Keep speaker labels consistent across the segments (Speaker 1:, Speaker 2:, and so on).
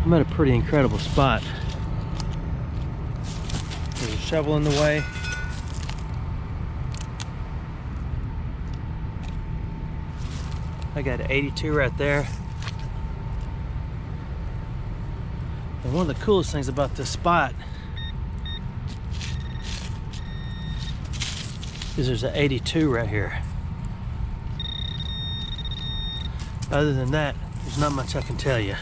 Speaker 1: I'm at a pretty incredible spot. There's a shovel in the way. I got an 82 right there. And one of the coolest things about this spot is there's an 82 right here. Other than that, there's not much I can tell you.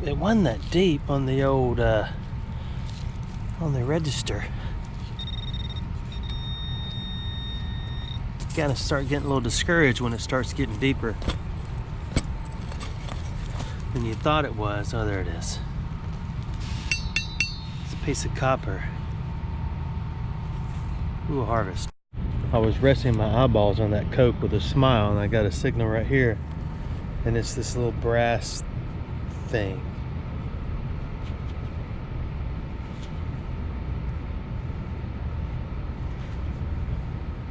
Speaker 1: It wasn't that deep on the old on the register. You gotta start getting a little discouraged when it starts getting deeper than you thought it was. Oh, there it is. It's a piece of copper. Ooh, harvest. I was resting my eyeballs on that Coke with a smile, and I got a signal right here, and it's this little brass thing.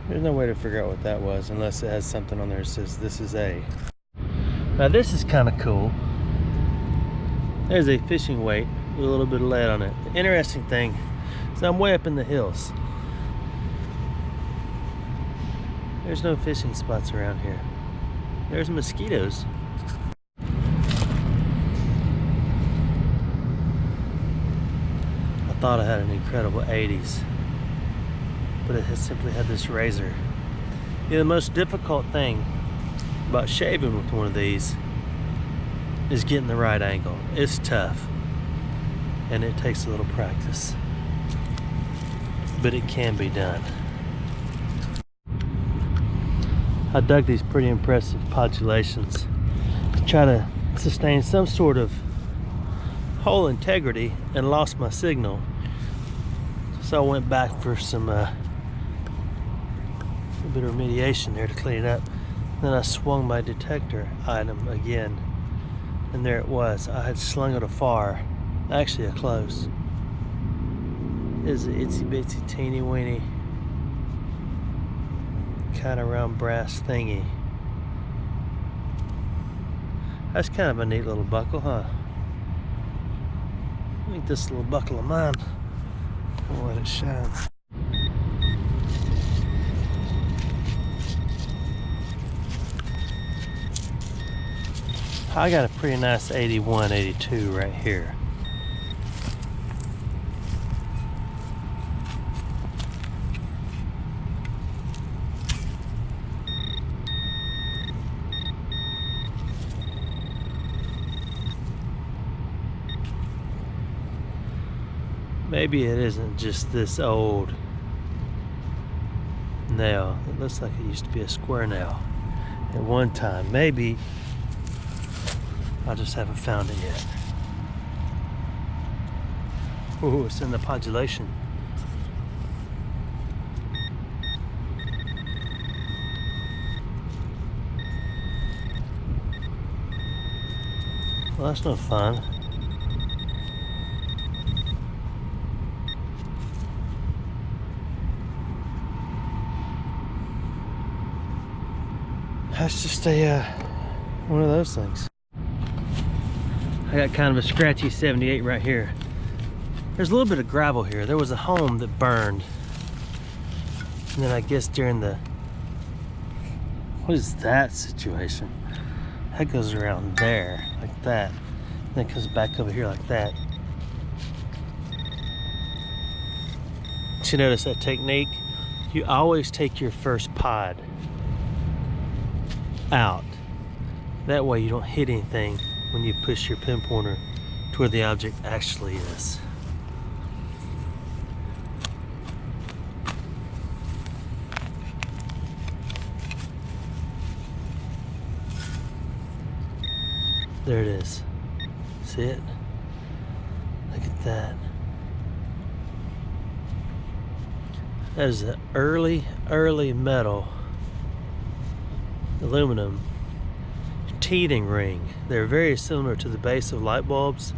Speaker 1: There's no way to figure out what that was unless it has something on there that says this is a. Now this is kind of cool. There's a fishing weight with a little bit of lead on it. The interesting thing is I'm way up in the hills. There's no fishing spots around here. There's mosquitoes. I thought I had an incredible 80s, but it has simply had this razor. You know, the most difficult thing about shaving with one of these is getting the right angle. It's tough, and it takes a little practice, but it can be done. I dug these pretty impressive podulations to try to sustain some sort of hole integrity and lost my signal. So I went back for some a bit of remediation there to clean it up. Then I swung my detector item again, and there it was. I had slung it afar, actually a close. It's an itsy bitsy teeny weeny kind of round brass thingy. That's kind of a neat little buckle, huh? I think this little buckle of mine, I'll let it shine. I got a pretty nice 81, 82 right here. Maybe it isn't just this old nail. It looks like it used to be a square nail at one time. Maybe I just haven't found it yet. Ooh, it's in the podulation. Well, that's no fun. That's just a one of those things. I got kind of a scratchy 78 right here. There's a little bit of gravel here. There was a home that burned, and then I guess during the, what is that situation? That goes around there like that, and then it comes back over here like that. Did you notice that technique? You always take your first pod out. That way you don't hit anything when you push your pin pointer to where the object actually is. There it is. See it? Look at that. That is an early metal aluminum teething ring. They're very similar to the base of light bulbs.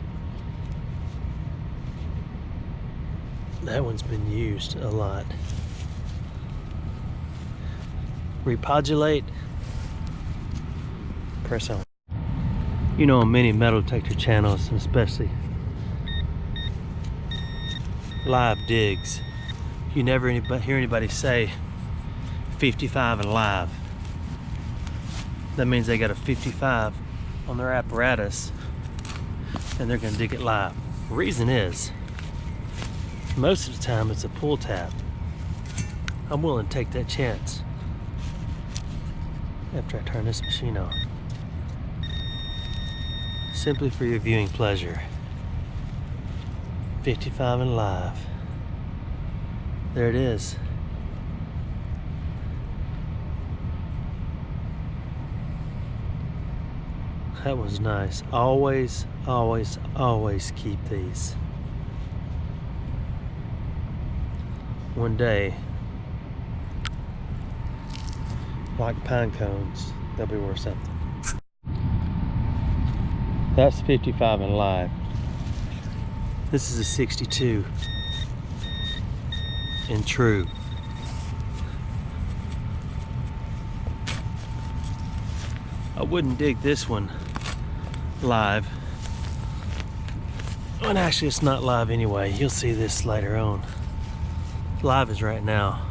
Speaker 1: That one's been used a lot. Repodulate. Press on. You know, on many metal detector channels, and especially live digs, you never hear anybody say 55 and live. That means they got a 55 on their apparatus and they're gonna dig it live. The reason is, most of the time it's a pull tab. I'm willing to take that chance after I turn this machine on. Simply for your viewing pleasure. 55 and live. There it is. That was nice. Always, always, always keep these. One day, like pine cones, they'll be worth something. That's 55 and live. This is a 62 and true. I wouldn't dig this one live. Well, actually it's not live anyway. You'll see this later on. Live is right now.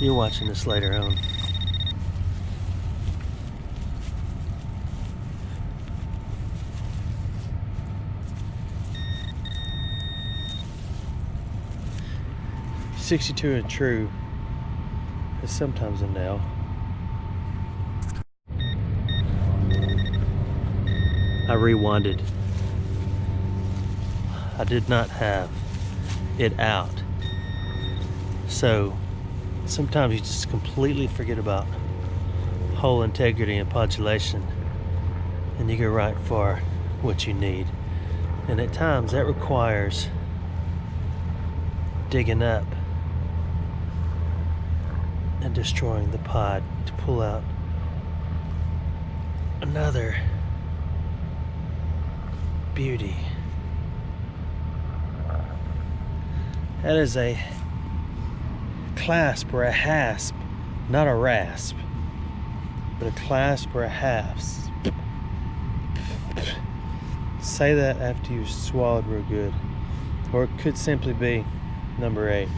Speaker 1: You're watching this later on. .62 and true is sometimes a nail. I rewinded. I did not have it out. So sometimes you just completely forget about hole integrity and podulation, and you go right for what you need. And at times that requires digging up and destroying the pod to pull out another beauty. That is a clasp or a hasp, not a rasp, but a clasp or a hasp. Say that after you've swallowed real good. Or it could simply be number 8.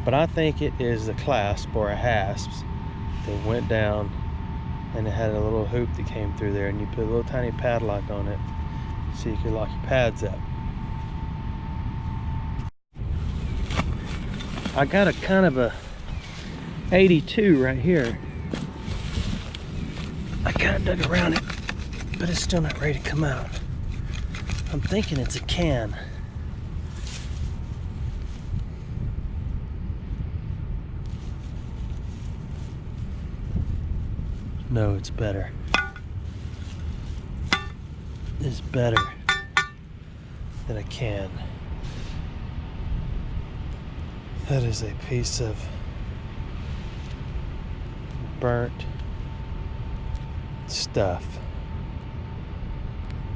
Speaker 1: But I think it is a clasp or a hasp that went down and it had a little hoop that came through there, and you put a little tiny padlock on it so you could lock your pads up. I got a kind of a 82 right here. I kind of dug around it, but it's still not ready to come out. I'm thinking it's a can. No, it's better. It's better than a can. That is a piece of burnt stuff.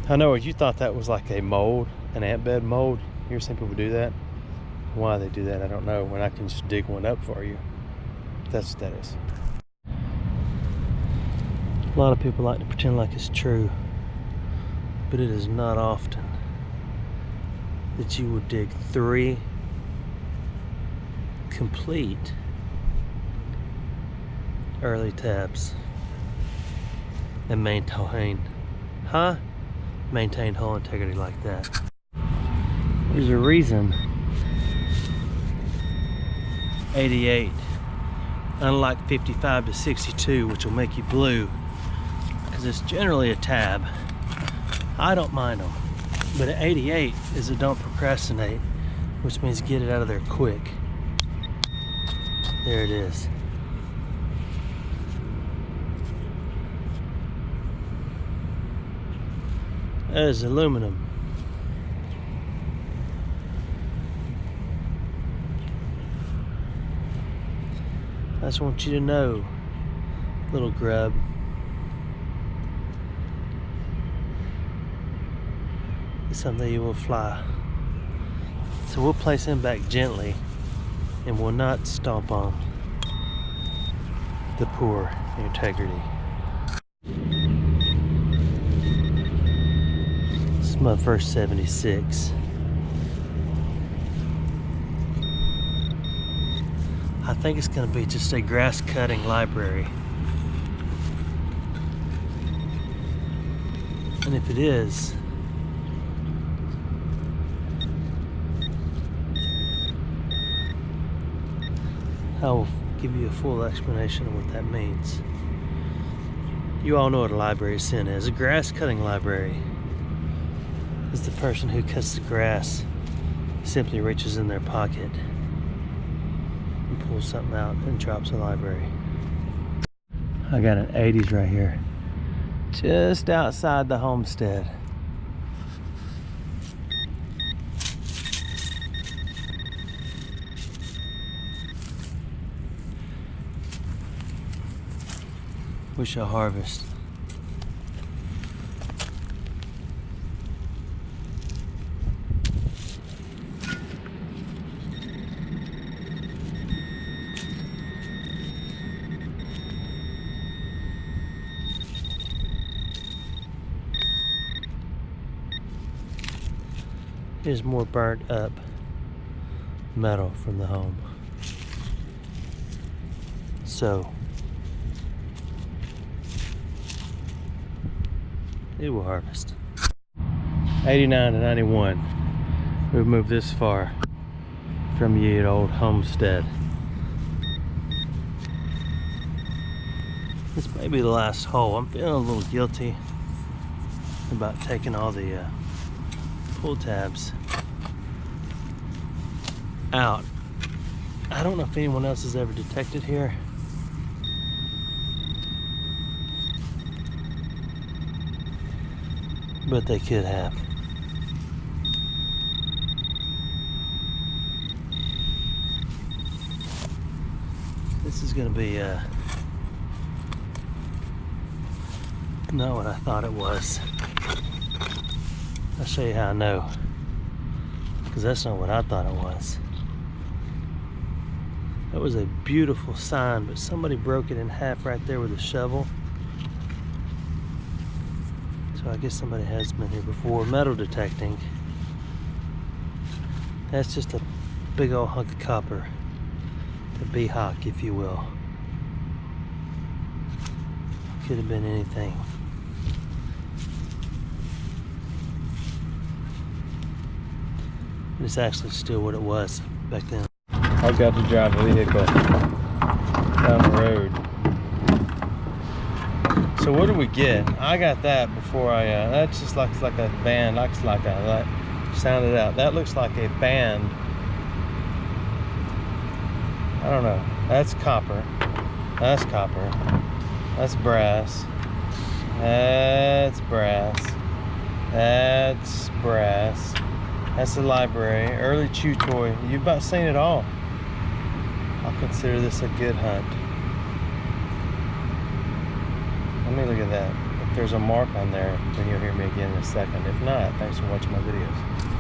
Speaker 1: I know you thought that was like a mold, an ant bed mold. You ever seen people do that? Why they do that, I don't know, when I can just dig one up for you. That's what that is. A lot of people like to pretend like it's true, but it is not often that you will dig 3 complete early tabs and maintain hole integrity like that. There's a reason 88, unlike 55 to 62, which will make you blue, because it's generally a tab. I don't mind them, but at 88 is a don't procrastinate, which means get it out of there quick. There it is. That is aluminum. I just want you to know, little grub, someday you will fly. So we'll place him back gently and will not stomp on the poor integrity. This is my first 76. I think it's going to be just a grass cutting library. And if it is, I will give you a full explanation of what that means. You all know what a library sin is. A grass cutting library is the person who cuts the grass simply reaches in their pocket and pulls something out and drops a library. I got an 80s right here, just outside the homestead. We shall harvest. Here's more burnt up metal from the home. So it will harvest. 89 to 91. We've moved this far from ye old homestead. This may be the last hole. I'm feeling a little guilty about taking all the pull tabs out. I don't know if anyone else has ever detected here. But they could have. This is going to be not what I thought it was. I'll show you how I know, because that's not what I thought it was. That was a beautiful sign, but somebody broke it in half right there with a shovel. So I guess somebody has been here before. Metal detecting. That's just a big old hunk of copper. The B-hock, if you will. Could have been anything. It's actually still what it was back then. I've got to drive a vehicle down the road. So what do we get? I got that before I, that just looks like a band, looks like a, sound it out. That looks like a band. I don't know. That's copper. That's copper. That's brass. That's brass. That's brass. That's the library. Early chew toy. You've about seen it all. I'll consider this a good hunt. Let me look at that. If there's a mark on there, then you'll hear me again in a second. If not, thanks for watching my videos.